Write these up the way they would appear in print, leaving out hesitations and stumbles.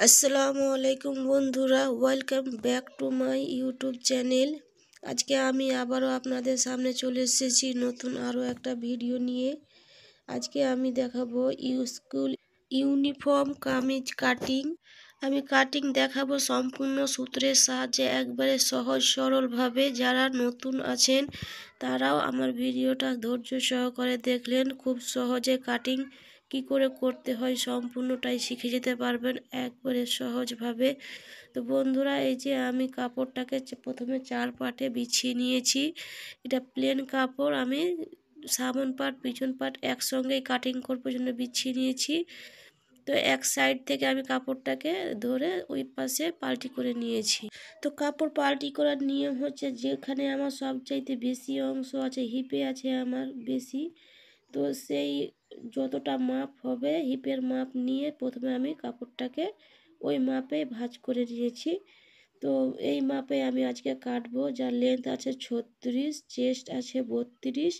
আসসালামু আলাইকুম বন্ধুরা, welcome back to my YouTube channel. আজকে আমি আবারও আপনাদের সামনে চলে এসেছি নতুন আরও একটা ভিডিও নিয়ে। আজকে আমি দেখাবো স্কুল ইউনিফর্ম কামিজ কাটিং। আমি কাটিং দেখাবো সম্পূর্ণ সূত্রের সাহায্যে, একবারে সহজ সরলভাবে। যারা নতুন আছেন তারাও আমার ভিডিওটা ধৈর্য সহকারে দেখলেন খুব সহজে কাটিং কি করে করতে হয় সম্পূর্ণটাই শিখে যেতে পারবেন একবারে সহজভাবে। তো বন্ধুরা, এই যে আমি কাপড়টাকে প্রথমে 4 পার্টে বিছিয়ে নিয়েছি। এটা প্লেন কাপড়, আমি সামন পার্ট পিছন পার্ট একসঙ্গেই কাটিং করবার জন্য বিছিয়ে নিয়েছি। তো এক সাইড থেকে আমি কাপড়টাকে ধরে ওই পাশে পাল্টি করে নিয়েছি। তো কাপড় পাল্টি করার নিয়ম হচ্ছে, যেখানে আমার সবচাইতে বেশি অংশ আছে, হিপে আছে আমার বেশি, তো সেই যতটা মাপ হবে হিপের মাপ নিয়ে প্রথমে আমি কাপড়টাকে ওই মাপে ভাঁজ করে নিয়েছি। তো এই মাপে আমি আজকে কাটবো। যার লেন্থ আছে 36, চেস্ট আছে 32,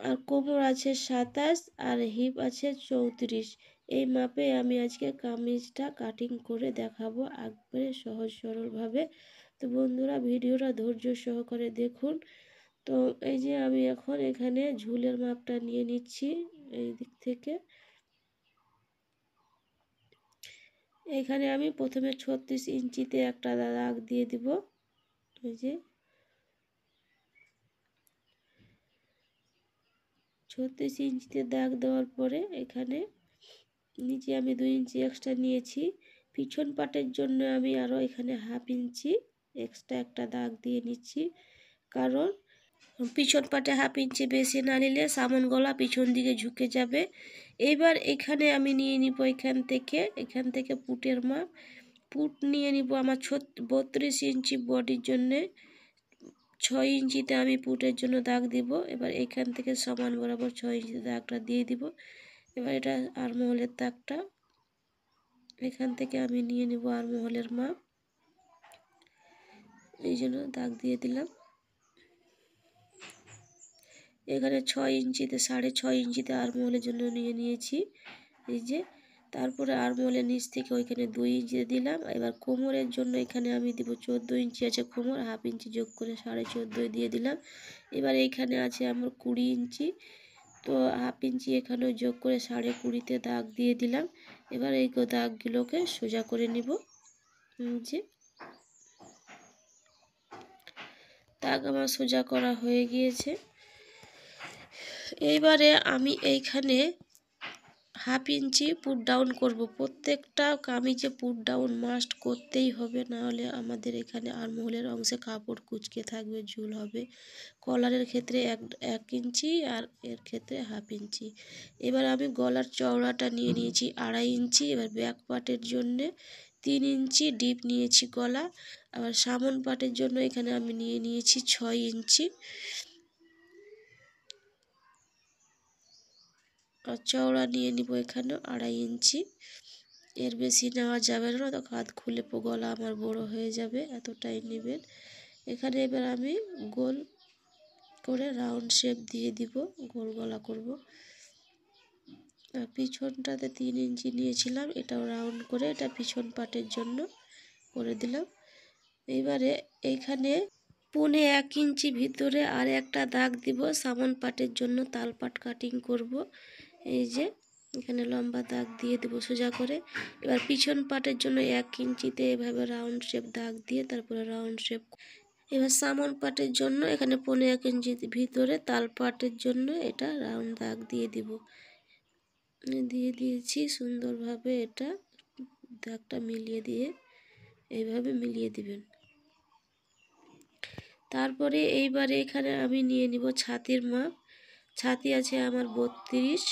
আর কোমর আছে 27, আর হিপ আছে 34। এই মাপে আমি আজকে কামিজটা কাটিং করে দেখাবো একবারে সহজ সরলভাবে। তো বন্ধুরা, ভিডিওটা ধৈর্য সহকারে দেখুন। তো এই যে আমি এখন এখানে ঝুলের মাপটা নিয়ে নিচ্ছি। এই দিক থেকে এখানে আমি প্রথমে 36 ইঞ্চিতে একটা দাগ দিয়ে দিব। এই যে 36 ইঞ্চিতে দাগ দেওয়ার পরে এখানে নিচে আমি 2 ইঞ্চি এক্সট্রা নিয়েছি। পিছন পাটের জন্য আমি আরও এখানে হাফ ইঞ্চি এক্সট্রা একটা দাগ দিয়ে নিচ্ছি, কারণ পিছন পাটে হাফ ইঞ্চি বেশি না নিলে সামন গলা পিছন দিকে ঝুঁকে যাবে। এইবার এখানে আমি নিয়ে নিব এখান থেকে পুটের মাপ। পুট নিয়ে নিব আমার 32 ইঞ্চি বডির জন্যে। 6 ইঞ্চিতে আমি পুটের জন্য দাগ দিব। এবার এখান থেকে সমান বরাবর 6 ইঞ্চিতে দাগটা দিয়ে দিব। এবার এটা আর্মহোলের দাগটা এখান থেকে আমি নিয়ে নিব আর্মহোলের মাপ, এই জন্য দাগ দিয়ে দিলাম। এখানে 6 ইঞ্চিতে 6.5 ইঞ্চিতে আর্মহোলের জন্য নিয়ে নিয়েছি। এই যে তারপরে আর্মহোলের নিচ থেকে ওইখানে 2 ইঞ্চিতে দিলাম। এবার কোমরের জন্য এখানে আমি দিব 14 ইঞ্চি আছে কোমর, হাফ ইঞ্চি যোগ করে 14.5 দিয়ে দিলাম। এবার এইখানে আছে আমার 20 ইঞ্চি, তো হাফ ইঞ্চি এখানেও যোগ করে 20.5তে দাগ দিয়ে দিলাম। এবার এই দাগগুলোকে সোজা করে নিব। যে দাগ আমার সোজা করা হয়ে গিয়েছে। এইবারে আমি এইখানে হাফ ইঞ্চি পুট ডাউন করব। প্রত্যেকটা কামিজে পুট ডাউন মাস্ট করতেই হবে, না হলে আমাদের এখানে আর্মহোলের অংশে কাপড় কুঁচকে থাকবে, ঝুল হবে। কলারের ক্ষেত্রে এক ইঞ্চি আর এর ক্ষেত্রে হাফ ইঞ্চি। এবার আমি গলার চওড়াটা নিয়ে নিয়েছি 2.5 ইঞ্চি। এবার ব্যাক পার্টের জন্যে 3 ইঞ্চি ডিপ নিয়েছি গলা। আবার সামন পার্টের জন্য এখানে আমি নিয়ে নিয়েছি 6 ইঞ্চি। আর চওড়া নিয়ে নিব এখানে 2.5 ইঞ্চি। এর বেশি নেওয়া যাবে না, তো কাঁধ খুলে গলা আমার বড় হয়ে যাবে, এতটাই নেবেন। এখানে এবার আমি গোল করে রাউন্ড শেপ দিয়ে দিব, গোল গলা করব। আর পিছনটাতে 3 ইঞ্চি নিয়েছিলাম, এটাও রাউন্ড করে এটা পিছন পাটের জন্য করে দিলাম। এবারে এইখানে 1.25 ইঞ্চি ভিতরে আর একটা দাগ দিব সামন পাটের জন্য, তাল পাট কাটিং করব। এই যে এখানে লম্বা দাগ দিয়ে দেবো সোজা করে। এবার পিছন পাটের জন্য 1 ইঞ্চিতে এভাবে রাউন্ড শেপ দাগ দিয়ে তারপরে রাউন্ড শেপ। এবার সামন পাটের জন্য এখানে 1.25 ইঞ্চি ভিতরে তাল পাটের জন্য এটা রাউন্ড দাগ দিয়ে দিব। দিয়ে দিয়েছি সুন্দরভাবে। এটা দাগটা মিলিয়ে দিয়ে এইভাবে মিলিয়ে দিবেন। তারপরে এইবারে এখানে আমি নিয়ে নিব ছাতির মাপ। ছাতি আছে আমার 32।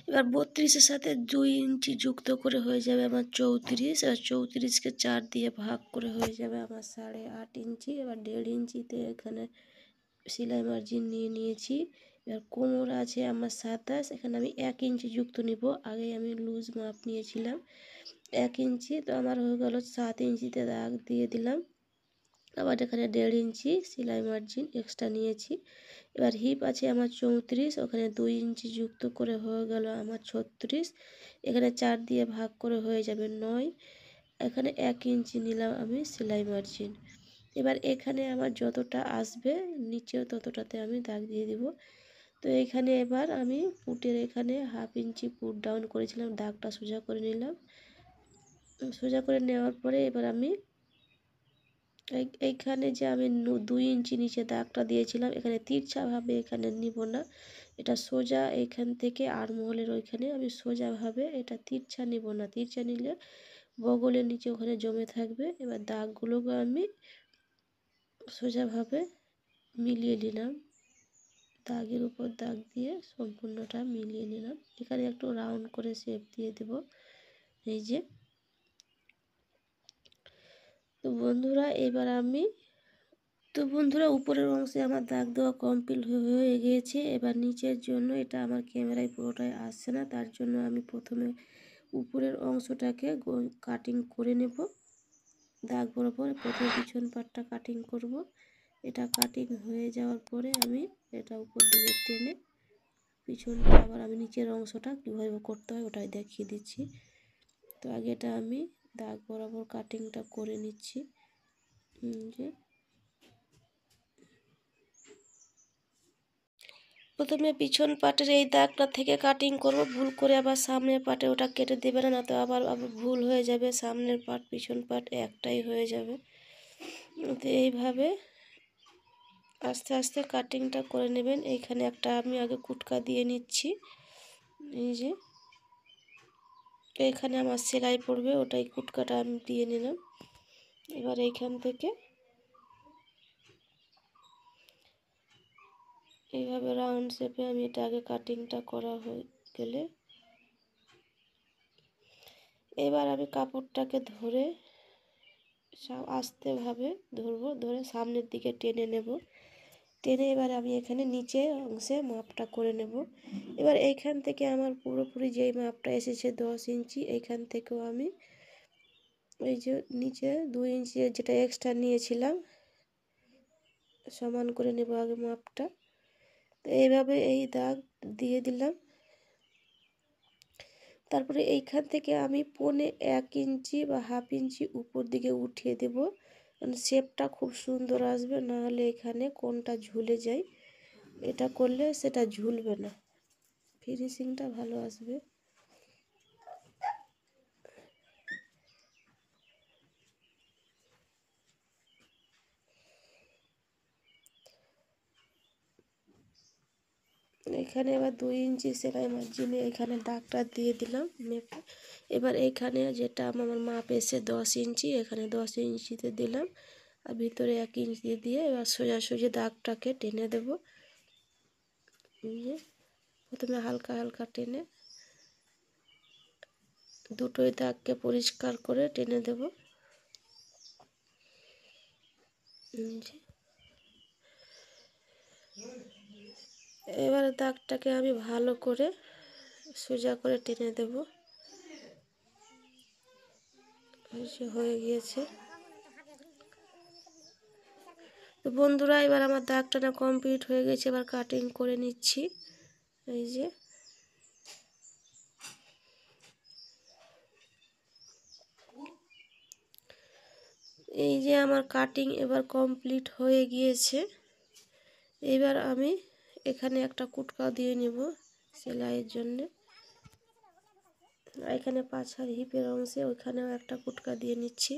এবার 32-এর সাথে 2 ইঞ্চি যুক্ত করে হয়ে যাবে আমার 34। আর 34কে 4 দিয়ে ভাগ করে হয়ে যাবে আমার 8.5 ইঞ্চি। এবার 1.5 ইঞ্চিতে এখানে সেলাই মার্জিন নিয়ে নিয়েছি। এবার কোমর আছে আমার 27, এখানে আমি 1 ইঞ্চি যুক্ত নিব। আগে আমি লুজ মাপ নিয়েছিলাম 1 ইঞ্চি, তো আমার হয়ে গেল 7 ইঞ্চিতে দাগ দিয়ে দিলাম। আবার এখানে 1.5 ইঞ্চি সেলাই মার্জিন এক্সট্রা নিয়েছি। এবার হিপ আছে আমার 34, ওখানে 2 ইঞ্চি যুক্ত করে হয়ে গেল আমার 36। এখানে 4 দিয়ে ভাগ করে হয়ে যাবে 9। এখানে 1 ইঞ্চি নিলাম আমি সেলাই মার্জিন। এবার এখানে আমার যতটা আসবে নিচেও ততটাতে আমি দাগ দিয়ে দিব। তো এখানে এবার আমি পুটের এখানে 1/2 ইঞ্চি পুট ডাউন করেছিলাম, দাগটা সোজা করে নিলাম। সোজা করে নেওয়ার পরে এবার আমি এইখানে যে আমি 2 ইঞ্চি নিচে দাগটা দিয়েছিলাম, এখানে তিরছাভাবে এখানে নিব না, এটা সোজা এখান থেকে আর্মহোলের ওইখানে আমি সোজাভাবে এটা তিরছা নিব না, তিরছা নিলে বগলের নিচে ওখানে জমে থাকবে। এবার দাগগুলোকে আমি সোজাভাবে মিলিয়ে নিলাম, দাগের উপর দাগ দিয়ে সম্পূর্ণটা মিলিয়ে নিলাম। এখানে একটু রাউন্ড করে শেপ দিয়ে দেব, এই যে। তো বন্ধুরা উপরের অংশে আমার দাগ দেওয়া কমপ্লিট হয়ে গিয়েছে। এবার নিচের জন্য এটা আমার ক্যামেরায় পুরোটাই আসছে না, তার জন্য আমি প্রথমে উপরের অংশটাকে কাটিং করে নেব। দাগ বরাবর প্রথমে পিছন পাটটা কাটিং করব। এটা কাটিং হয়ে যাওয়ার পরে আমি এটা উপর দিকে টেনে পিছনটা আবার আমি নিচের অংশটা কীভাবে করতে হয় ওটাই দেখিয়ে দিচ্ছি। তো আগে এটা আমি দাগ বরাবর কাটিংটা করে নিচ্ছি, যে প্রথমে পিছন পাটের এই দাগটা থেকে কাটিং করব, ভুল করে আবার সামনের পাটে ওটা কেটে দেবে না, তো আবার ভুল হয়ে যাবে, সামনের পাট পিছন পাট একটাই হয়ে যাবে। তো এইভাবে আস্তে আস্তে কাটিংটা করে নেবেন। এইখানে একটা আমি আগে কুটকা দিয়ে নিচ্ছি, এই যে এখানে আমার সেলাই পড়বে ওটাই কুটকাটা আমি দিয়ে নিলাম। এবার এইখান থেকে এইভাবে রাউন্ড শেপে আমি এটা আগে কাটিংটা করা হয়ে গেলে এবার আমি কাপড়টাকে ধরে আস্তেভাবে ধরবো, ধরে সামনের দিকে টেনে নেব, টেনে এবার আমি এখানে নিচে অংশে মাপটা করে নেব। এবার এইখান থেকে আমার পুরোপুরি যেই মাপটা এসেছে 10 ইঞ্চি, এইখান থেকেও আমি এই যে নিচে 2 ইঞ্চি যেটা এক্সট্রা নিয়েছিলাম সমান করে নেব আগে মাপটা। তো এইভাবে এই দাগ দিয়ে দিলাম। তারপরে এইখান থেকে আমি 1.25 ইঞ্চি বা 1/2 ইঞ্চি উপর দিকে উঠিয়ে দেব, মানে শেপটা খুব সুন্দর আসবে, না হলে এখানে কোনটা ঝুলে যায়, এটা করলে সেটা ঝুলবে না, ফিনিশিংটা ভালো আসবে। এখানে এবার 2 ইঞ্চি সেলাই মার্জিনে এখানে দাগটা দিয়ে দিলাম মেপে। এবার এইখানে যেটা আমার মাপ এসে 10 ইঞ্চি, এখানে 10 ইঞ্চিতে দিলাম, আর ভিতরে 1 ইঞ্চি দিয়ে এবার সোজাসুজি দাগটাকে টেনে দেব। প্রথমে হালকা হালকা টেনে দুটোই দাগকে পরিষ্কার করে টেনে দেব। এবার দাগটাকে আমি ভালো করে সোজা করে টেনে দেব, হয়ে গিয়েছে। তো বন্ধুরা এবার আমার দাগটা কমপ্লিট হয়ে গেছে, এবার কাটিং করে নিচ্ছি। এই যে আমার কাটিং এবার কমপ্লিট হয়ে গিয়েছে। এবার আমি এখানে একটা কুটকা দিয়ে নেব সেলাইয়ের জন্য। এখানে পাছার হিপের অংশে ওইখানেও একটা কুটকা দিয়ে নিচ্ছি।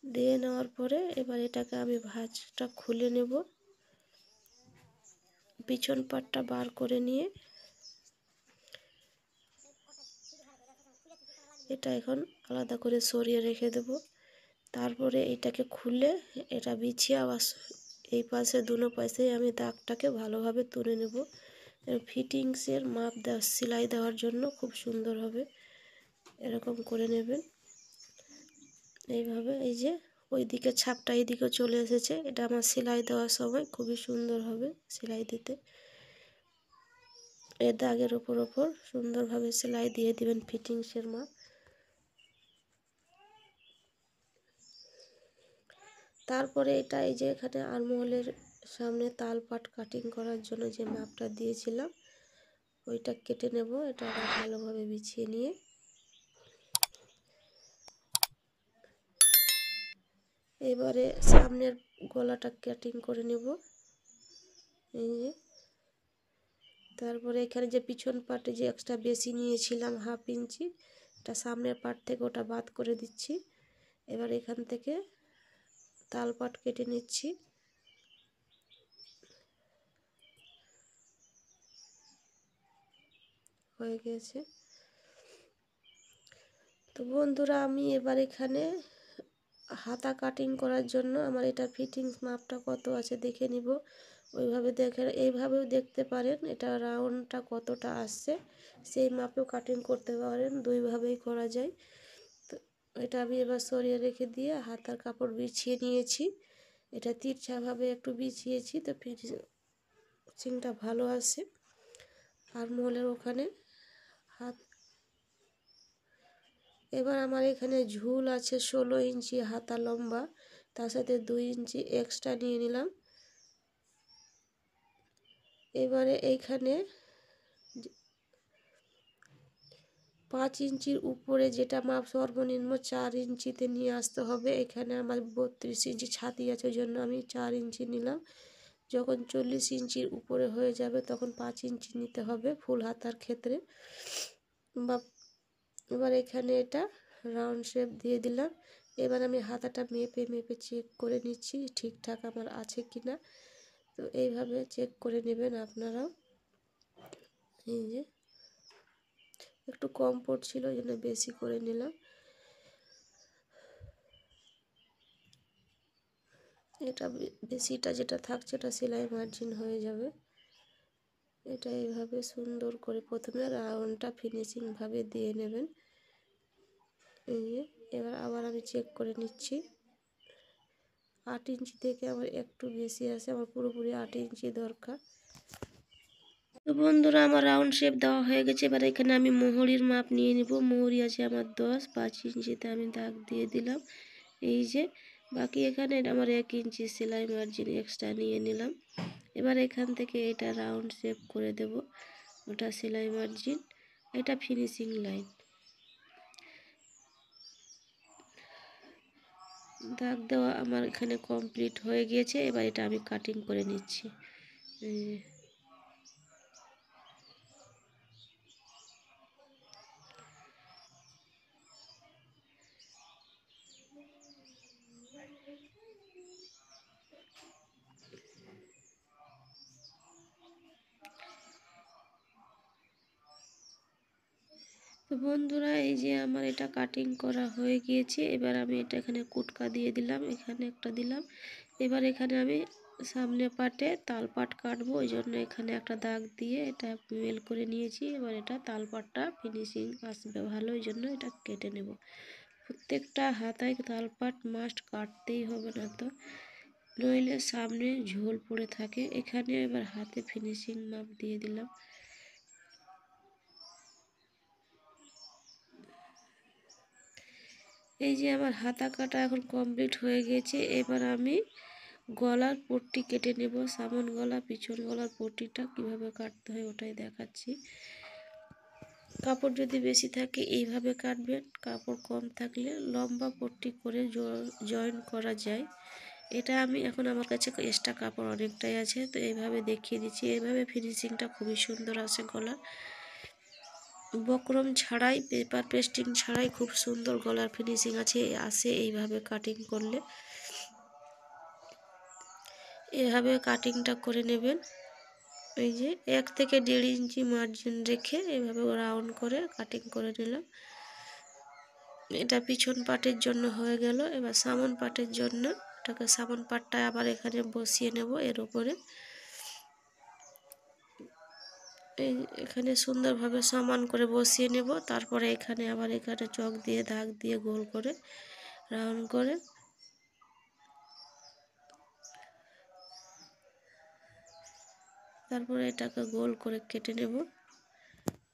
দিয়ে নেওয়ার পরে এবার এটাকে আমি ভাঁজটা খুলে নেব, পিছন পাটটা বার করে নিয়ে এটা এখন আলাদা করে সরিয়ে রেখে দেব। তারপরে এটাকে খুলে এটা বিছিয়ে আবার এই পাশে দুনো পাশেই আমি দাগটাকে ভালোভাবে তুলে নেব। ফিটিংসের মাপ সেলাই দেওয়ার জন্য খুব সুন্দর হবে, এরকম করে নেবেন। এইভাবে এই যে ওই দিকে ছাপটা এই দিকে চলে এসেছে, এটা আমার সেলাই দেওয়ার সময় খুবই সুন্দর হবে সেলাই দিতে। এই দাগের ওপর সুন্দরভাবে সেলাই দিয়ে দিবেন ফিটিংসের মাপ। তারপরে এটা এই যে এখানে আরমহলের সামনে তালপাট কাটিং করার জন্য যে মাপটা দিয়েছিলাম ওইটা কেটে নেব। এটা আবার ভালোভাবে বিছিয়ে নিয়ে এবারে সামনের গলাটা কাটিং করে নেব। এই যে তারপরে এখানে যে পিছন পাটে যে এক্সট্রা বেশি নিয়েছিলাম 1/2 ইঞ্চি, এটা সামনের পাট থেকে ওটা বাদ করে দিচ্ছি। এবার এখান থেকে তালপাট কেটে নিচ্ছি। হয়ে গেছে। তো বন্ধুরা আমি এবার এখানে হাতা কাটিং করার জন্য আমার এটা ফিটিংস মাপটা কত আছে দেখে নিব। ওইভাবে দেখে এইভাবেও দেখতে পারেন এটা রাউন্ডটা কতটা আসছে, সেই মাপেও কাটিং করতে পারেন, দুইভাবেই করা যায়। তো এটা আমি এবার সরিয়ে রেখে দিয়ে হাতার কাপড় বিছিয়ে নিয়েছি। এটা তিরছাভাবে একটু বিছিয়েছি তো ফিনিশিংটা ভালো আসে। আর মহলের ওখানে হাত এবার আমার এখানে ঝুল আছে 16 ইঞ্চি হাতা লম্বা, তার সাথে 2 ইঞ্চি এক্সট্রা নিয়ে নিলাম। এবারে এইখানে 5 ইঞ্চির উপরে যেটা মাপ সর্বনিম্ন 4 ইঞ্চিতে নিয়ে আসতে হবে। এখানে আমার 32 ইঞ্চি ছাতি আছে, ওই জন্য আমি 4 ইঞ্চি নিলাম। যখন 40 ইঞ্চির উপরে হয়ে যাবে তখন 5 ইঞ্চি নিতে হবে ফুল হাতার ক্ষেত্রে। বা এবার এখানে এটা রাউন্ড শেপ দিয়ে দিলাম। এবার আমি হাতাটা মেপে মেপে চেক করে নিচ্ছি ঠিকঠাক আমার আছে কিনা। তো এইভাবে চেক করে নেবেন আপনারাও। এই যে একটু কম পড়ছিল ওই জন্য বেশি করে নিলাম। এটা বেশিটা যেটা থাকছে ওটা সেলাই মার্জিন হয়ে যাবে। এটা এইভাবে সুন্দর করে প্রথমে রাউন্ডটা ফিনিশিংভাবে দিয়ে নেবেন। এই যে এবার আবার আমি চেক করে নিচ্ছি। 8 ইঞ্চি থেকে আমার একটু বেশি আছে, আমার পুরোপুরি 8 ইঞ্চি দরকার। তো বন্ধুরা আমার রাউন্ড শেপ দেওয়া হয়ে গেছে। এবার এখানে আমি মোহরির মাপ নিয়ে নিব। মোহরি আছে আমার 10, 5 ইঞ্চিতে আমি দাগ দিয়ে দিলাম। এই যে বাকি এখানে আমার 1 ইঞ্চি সেলাই মার্জিন এক্সট্রা নিয়ে নিলাম। এবার এখান থেকে এটা রাউন্ড শেপ করে দেব, ওটা সেলাই মার্জিন, এটা ফিনিশিং লাইন। দাগ দেওয়া আমার এখানে কমপ্লিট হয়ে গিয়েছে। এবার এটা আমি কাটিং করে নিচ্ছি। তো বন্ধুরা এই যে আমার এটা কাটিং করা হয়ে গিয়েছে। এবার আমি এটা এখানে কুটকা দিয়ে দিলাম, এখানে একটা দিলাম। এবার এখানে আমি সামনে পাটে তালপাট কাটবো, ওই জন্য এখানে একটা দাগ দিয়ে এটা মেল করে নিয়েছি। এবার এটা তালপাটটা ফিনিশিং আসবে ভালো, ওই জন্য এটা কেটে নেব। প্রত্যেকটা হাতায় তালপাট মাস্ট কাটতেই হবে, না তো নইলে সামনে ঝোল পড়ে থাকে। এখানে এবার হাতে ফিনিশিং মাপ দিয়ে দিলাম। এই যে আমার হাতা কাটা এখন কমপ্লিট হয়ে গেছে। এবার আমি গলার পট্টি কেটে নেব। সামন গলা পিছন গলার পট্টিটা কিভাবে কাটতে হয় ওটাই দেখাচ্ছি। কাপড় যদি বেশি থাকে এইভাবে কাটবেন, কাপড় কম থাকলে লম্বা পট্টি করে জয়েন করা যায়। এটা আমি এখন আমার কাছে এক্সট্রা কাপড় অনেকটাই আছে, তো এইভাবে দেখিয়ে দিচ্ছি। এইভাবে ফিনিশিংটা খুবই সুন্দর আসে গলার, বক্রম ছাড়াই, পেপার পেস্টিং ছাড়াই খুব সুন্দর গলার ফিনিশিং আসে এইভাবে কাটিং করলে। এভাবে কাটিংটা করে নেবেন। এই যে 1 থেকে 1.5 ইঞ্চি মার্জিন রেখে এভাবে রাউন্ড করে কাটিং করে নিলাম। এটা পিছন পাটের জন্য হয়ে গেল। এবার সামন পাটের জন্য এটাকে সামন পাটটা আবার এখানে বসিয়ে নেব এর উপরে। এখানে সুন্দরভাবে সমান করে বসিয়ে নেব। তারপরে এখানে আবার এখানে চক দিয়ে দাগ দিয়ে গোল করে রাউন্ড করে তারপরে এটাকে গোল করে কেটে নেব।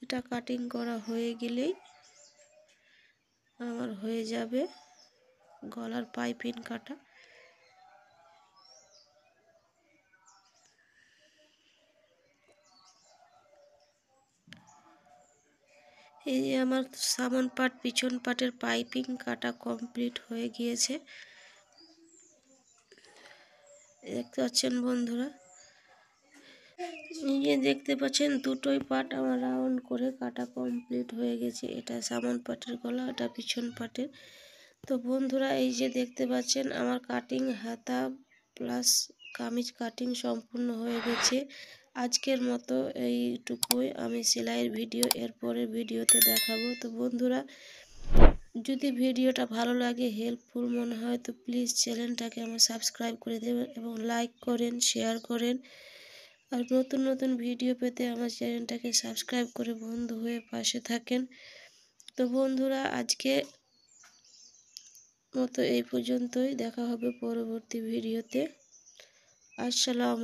এটা কাটিং করা হয়ে গেলেই আমার হয়ে যাবে গলার পাইপিং কাটা। এই যে আমার সামন পাট পিছন পাটের পাইপিং কাটা কমপ্লিট হয়ে গিয়েছে, দেখতে পাচ্ছেন বন্ধুরা। এই যে দেখতে পাচ্ছেন দুটোই পাট আমার রাউন্ড করে কাটা কমপ্লিট হয়ে গেছে। এটা সামন পাটের গলা, এটা পিছন পাটের। তো বন্ধুরা এই যে দেখতে পাচ্ছেন আমার কাটিং হাতা প্লাস কামিজ কাটিং সম্পূর্ণ হয়ে গেছে। আজকের মতো এইটুকুই আমি সেলাইয়ের ভিডিও এরপরের ভিডিওতে দেখাবো। তো বন্ধুরা যদি ভিডিওটা ভালো লাগে, হেল্পফুল মনে হয়, তো প্লিজ চ্যানেলটাকে আমার সাবস্ক্রাইব করে দেবেন এবং লাইক করেন, শেয়ার করেন। আর নতুন নতুন ভিডিও পেতে আমার চ্যানেলটাকে সাবস্ক্রাইব করে বন্ধু হয়ে পাশে থাকেন। তো বন্ধুরা আজকে মতো এই পর্যন্তই, দেখা হবে পরবর্তী ভিডিওতে। আসসালামু